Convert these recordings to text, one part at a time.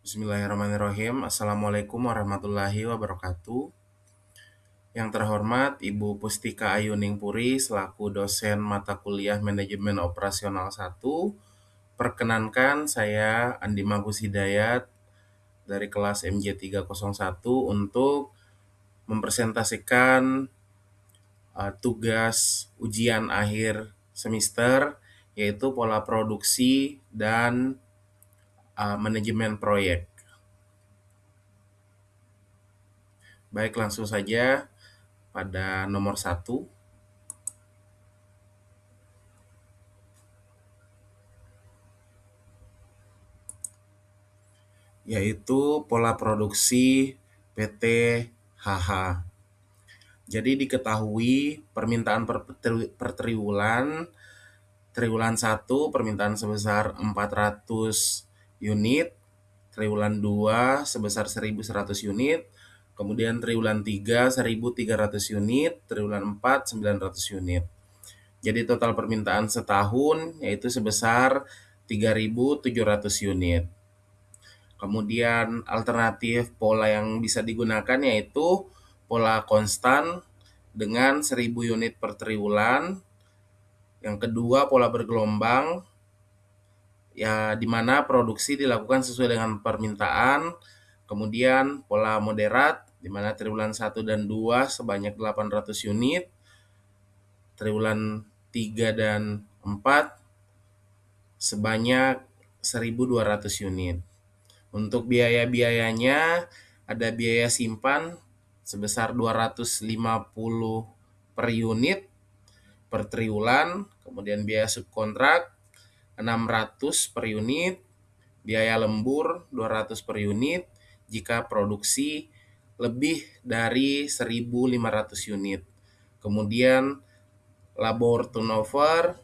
Bismillahirrahmanirrahim. Assalamualaikum warahmatullahi wabarakatuh. Yang terhormat Ibu Pustika Ayuning Puri selaku dosen mata kuliah Manajemen Operasional 1. Perkenankan saya Andi Magus Hidayat dari kelas MJ301 untuk mempresentasikan tugas ujian akhir semester, yaitu pola produksi dan manajemen proyek. Baik, langsung saja pada nomor 1. Yaitu pola produksi PT HH. Jadi diketahui permintaan per triwulan 1 permintaan sebesar 400 unit, triwulan 2 sebesar 1.100 unit, kemudian triwulan 3 1.300 unit, triwulan 4 900 unit. Jadi total permintaan setahun yaitu sebesar 3.700 unit. Kemudian alternatif pola yang bisa digunakan yaitu pola konstan dengan 1.000 unit per triwulan. Yang kedua pola bergelombang, ya di mana produksi dilakukan sesuai dengan permintaan. Kemudian pola moderat di mana triwulan 1 dan 2 sebanyak 800 unit, triwulan 3 dan 4 sebanyak 1.200 unit. Untuk biaya-biayanya ada biaya simpan sebesar 250 per unit per triwulan, kemudian biaya subkontrak 600 per unit, biaya lembur 200 per unit jika produksi lebih dari 1.500 unit. Kemudian labor turnover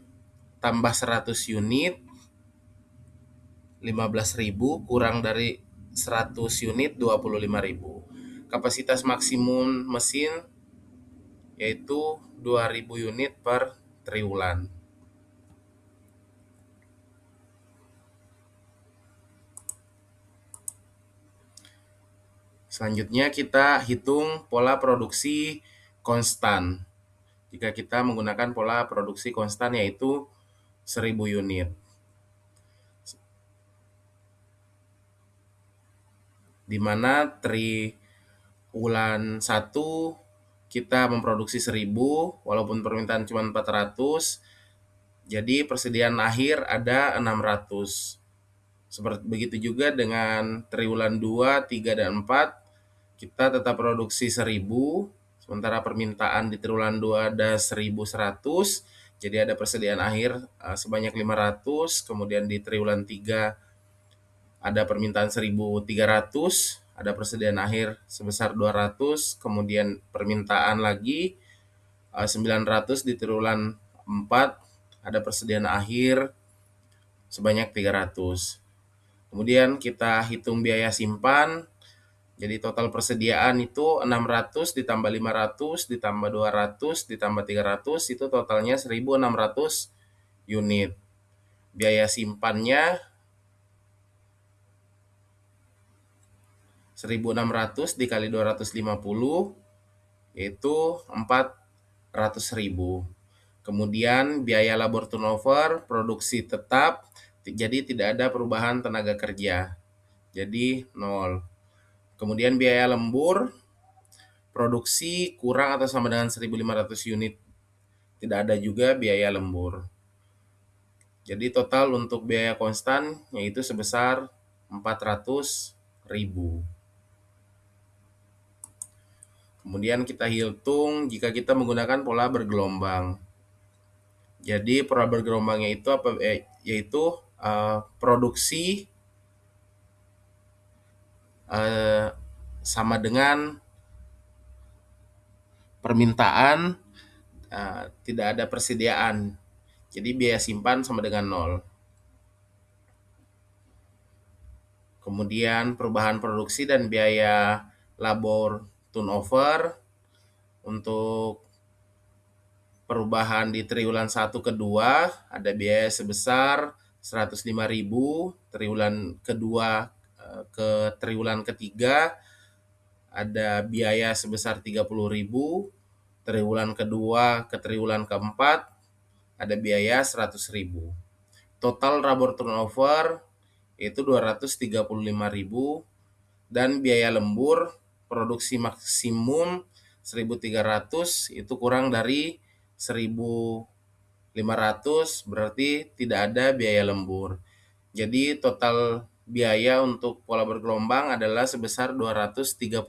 tambah 100 unit 15.000 kurang dari 100 unit 25.000. Kapasitas maksimum mesin yaitu 2.000 unit per triwulan. Selanjutnya kita hitung pola produksi konstan. Jika kita menggunakan pola produksi konstan yaitu 1.000 unit. Di mana triwulan 1 kita memproduksi 1.000 walaupun permintaan cuma 400. Jadi persediaan akhir ada 600. Seperti begitu juga dengan triwulan 2, 3 dan 4 kita tetap produksi 1.000, sementara permintaan di triwulan 2 ada 1.100. Jadi ada persediaan akhir sebanyak 500, kemudian di triwulan 3 ada permintaan 1.300, ada persediaan akhir sebesar 200, kemudian permintaan lagi 900 di triwulan 4, ada persediaan akhir sebanyak 300. Kemudian kita hitung biaya simpan. Jadi total persediaan itu 600 ditambah 500 ditambah 200 ditambah 300 itu totalnya 1.600 unit. Biaya simpannya 1.600 dikali 250 yaitu 400.000. Kemudian biaya labor turnover produksi tetap, jadi tidak ada perubahan tenaga kerja. Jadi 0. Kemudian biaya lembur produksi kurang atau sama dengan 1.500 unit. Tidak ada juga biaya lembur. Jadi total untuk biaya konstan yaitu sebesar 400.000. Kemudian kita hitung jika kita menggunakan pola bergelombang. Jadi pola bergelombangnya itu yaitu produksi sama dengan permintaan, tidak ada persediaan. Jadi biaya simpan sama dengan 0. Kemudian perubahan produksi dan biaya labor turnover untuk perubahan di triwulan 1 ke 2 ada biaya sebesar 105.000, triwulan kedua ke triwulan ketiga ada biaya sebesar 30.000, triwulan kedua ke triwulan keempat ada biaya 100.000. Total labor turnover itu 235.000 dan biaya lembur produksi maksimum 1.300 itu kurang dari 1.500, berarti tidak ada biaya lembur. Jadi total biaya untuk pola bergelombang adalah sebesar 235.000.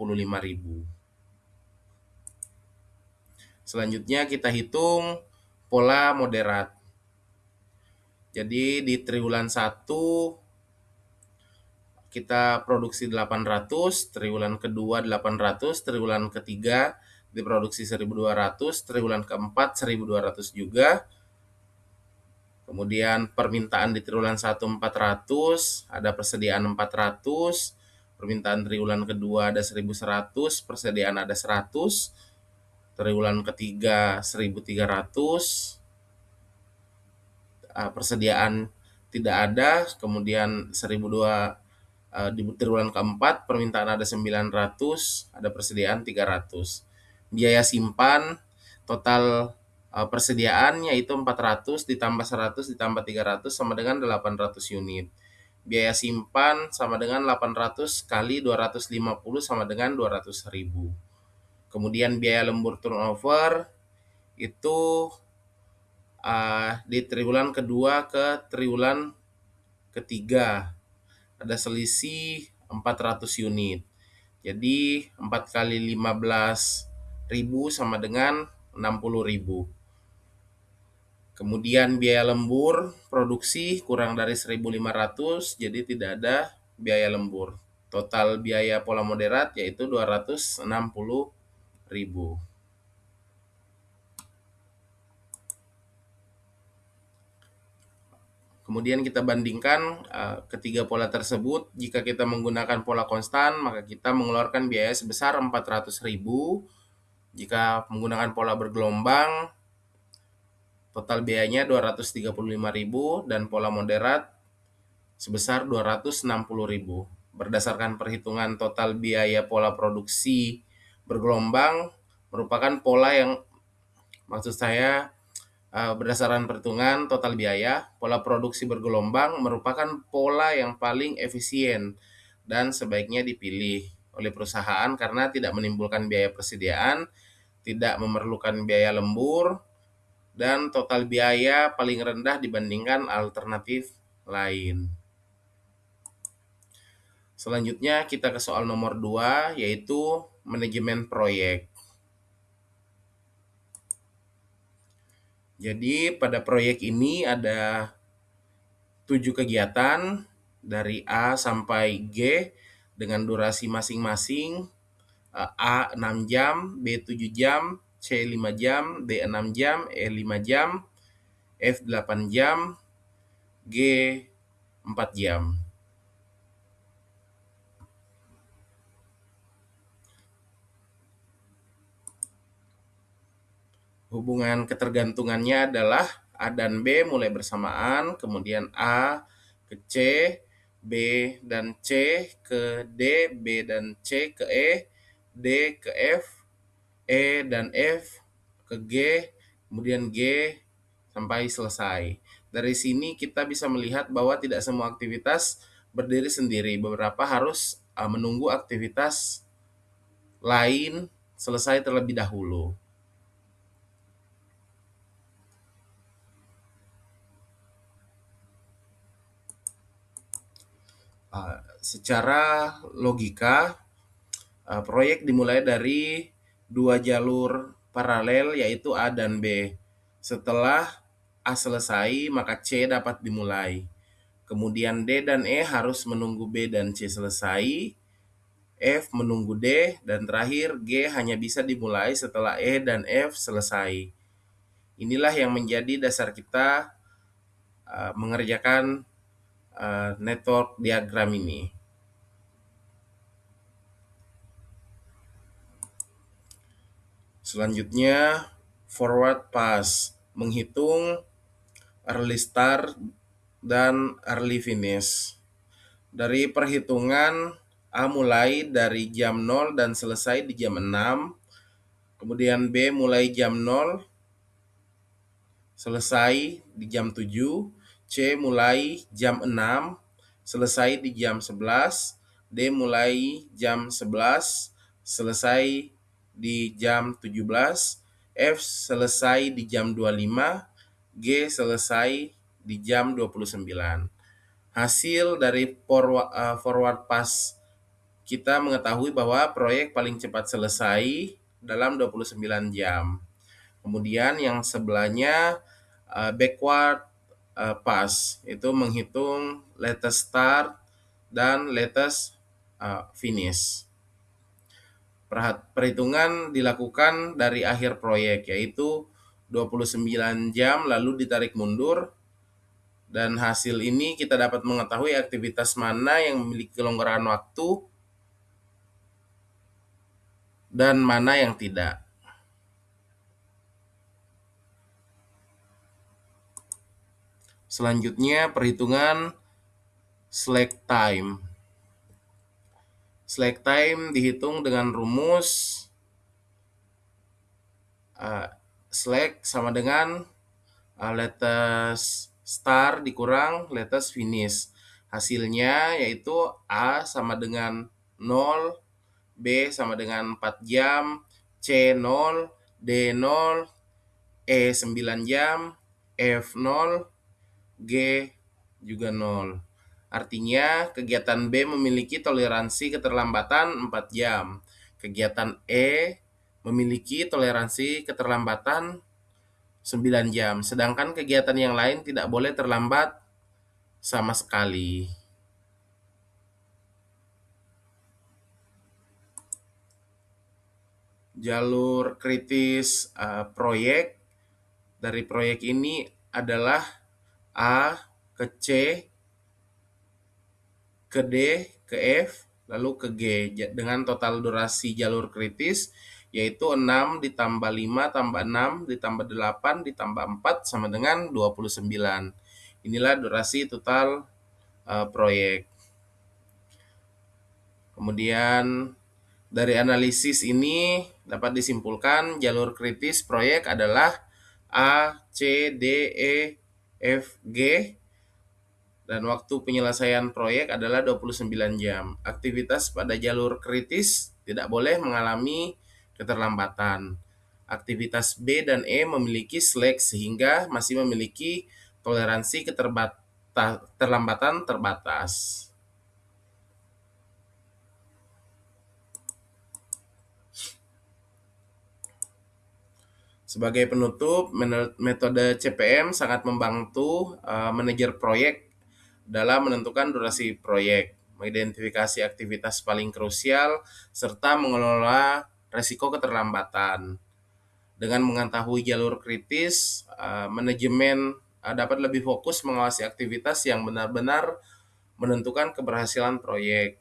Selanjutnya kita hitung pola moderat. Jadi di triwulan 1 kita produksi 800, triwulan kedua 800, triwulan ketiga diproduksi 1.200, triwulan keempat 1.200 juga. Kemudian permintaan di triwulan 1 400, ada persediaan 400, permintaan triwulan kedua ada 1.100, persediaan ada 100, triwulan ketiga 1.300, persediaan tidak ada, kemudian 1.200 di triwulan keempat permintaan ada 900, ada persediaan 300. Biaya simpan total persediaan yaitu 400 ditambah 100 ditambah 300 sama dengan 800 unit. Biaya simpan sama dengan 800 kali 250 sama dengan 200.000. Kemudian biaya lembur turnover itu di triwulan kedua ke triwulan ketiga ada selisih 400 unit. Jadi 4 kali 15.000 sama dengan 60.000. Kemudian biaya lembur produksi kurang dari 1.500, jadi tidak ada biaya lembur. Total biaya pola moderat yaitu 260.000. Kemudian kita bandingkan ketiga pola tersebut. Jika kita menggunakan pola konstan, maka kita mengeluarkan biaya sebesar 400.000. Jika menggunakan pola bergelombang, total biayanya 235.000 dan pola moderat sebesar 260.000. Berdasarkan perhitungan total biaya pola produksi bergelombang merupakan pola yang, maksud saya, berdasarkan perhitungan total biaya, pola produksi bergelombang merupakan pola yang paling efisien dan sebaiknya dipilih oleh perusahaan karena tidak menimbulkan biaya persediaan, tidak memerlukan biaya lembur, dan total biaya paling rendah dibandingkan alternatif lain. Selanjutnya kita ke soal nomor 2, yaitu manajemen proyek. Jadi pada proyek ini ada 7 kegiatan dari A sampai G dengan durasi masing-masing. A 6 jam, B 7 jam, C 5 jam, D 6 jam, E 5 jam, F 8 jam, G 4 jam. Hubungan ketergantungannya adalah A dan B mulai bersamaan, kemudian A ke C, B dan C ke D, B dan C ke E, D ke F, E dan F ke G, kemudian G sampai selesai. Dari sini kita bisa melihat bahwa tidak semua aktivitas berdiri sendiri, beberapa harus menunggu aktivitas lain selesai terlebih dahulu. Secara logika, proyek dimulai dari 2 jalur paralel yaitu A dan B. Setelah A selesai, maka C dapat dimulai. Kemudian D dan E harus menunggu B dan C selesai, F menunggu D, dan terakhir G hanya bisa dimulai setelah E dan F selesai. Inilah yang menjadi dasar kita mengerjakan network diagram ini. Selanjutnya, forward pass, menghitung early start dan early finish. Dari perhitungan A mulai dari jam 0 dan selesai di jam 6. Kemudian B mulai jam 0 selesai di jam 7. C mulai jam 6 selesai di jam 11. D mulai jam 11 selesai di jam 17. F selesai di jam 25. G selesai di jam 29. Hasil dari forward pass kita mengetahui bahwa proyek paling cepat selesai dalam 29 jam. Kemudian yang sebelahnya backward pass itu menghitung latest start dan latest finish. Perhitungan dilakukan dari akhir proyek, yaitu 29 jam lalu ditarik mundur, dan hasil ini kita dapat mengetahui aktivitas mana yang memiliki kelonggaran waktu dan mana yang tidak. Selanjutnya perhitungan slack time. Slack time dihitung dengan rumus slack sama dengan latest start dikurang latest finish. Hasilnya yaitu A sama dengan 0, B sama dengan 4 jam, C 0, D 0, E 9 jam, F 0, G juga 0. Artinya kegiatan B memiliki toleransi keterlambatan 4 jam. Kegiatan E memiliki toleransi keterlambatan 9 jam. Sedangkan kegiatan yang lain tidak boleh terlambat sama sekali. Jalur kritis proyek dari proyek ini adalah A ke C, ke D, ke F, lalu ke G, dengan total durasi jalur kritis yaitu 6 ditambah 5 tambah 6 ditambah 8 ditambah 4 sama dengan 29. Inilah durasi total proyek. Kemudian dari analisis ini dapat disimpulkan jalur kritis proyek adalah A, C, D, E, F, G, dan waktu penyelesaian proyek adalah 29 jam. Aktivitas pada jalur kritis tidak boleh mengalami keterlambatan. Aktivitas B dan E memiliki slack sehingga masih memiliki toleransi keterlambatan terbatas. Sebagai penutup, metode CPM sangat membantu manajer proyek dalam menentukan durasi proyek, mengidentifikasi aktivitas paling krusial, serta mengelola risiko keterlambatan. Dengan mengetahui jalur kritis, manajemen dapat lebih fokus mengawasi aktivitas yang benar-benar menentukan keberhasilan proyek.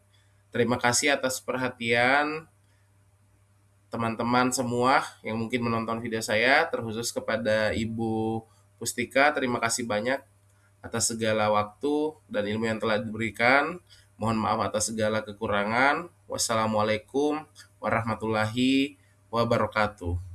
Terima kasih atas perhatian teman-teman semua yang mungkin menonton video saya, terkhusus kepada Ibu Pustika. Terima kasih banyak atas segala waktu dan ilmu yang telah diberikan. Mohon maaf atas segala kekurangan. Wassalamualaikum warahmatullahi wabarakatuh.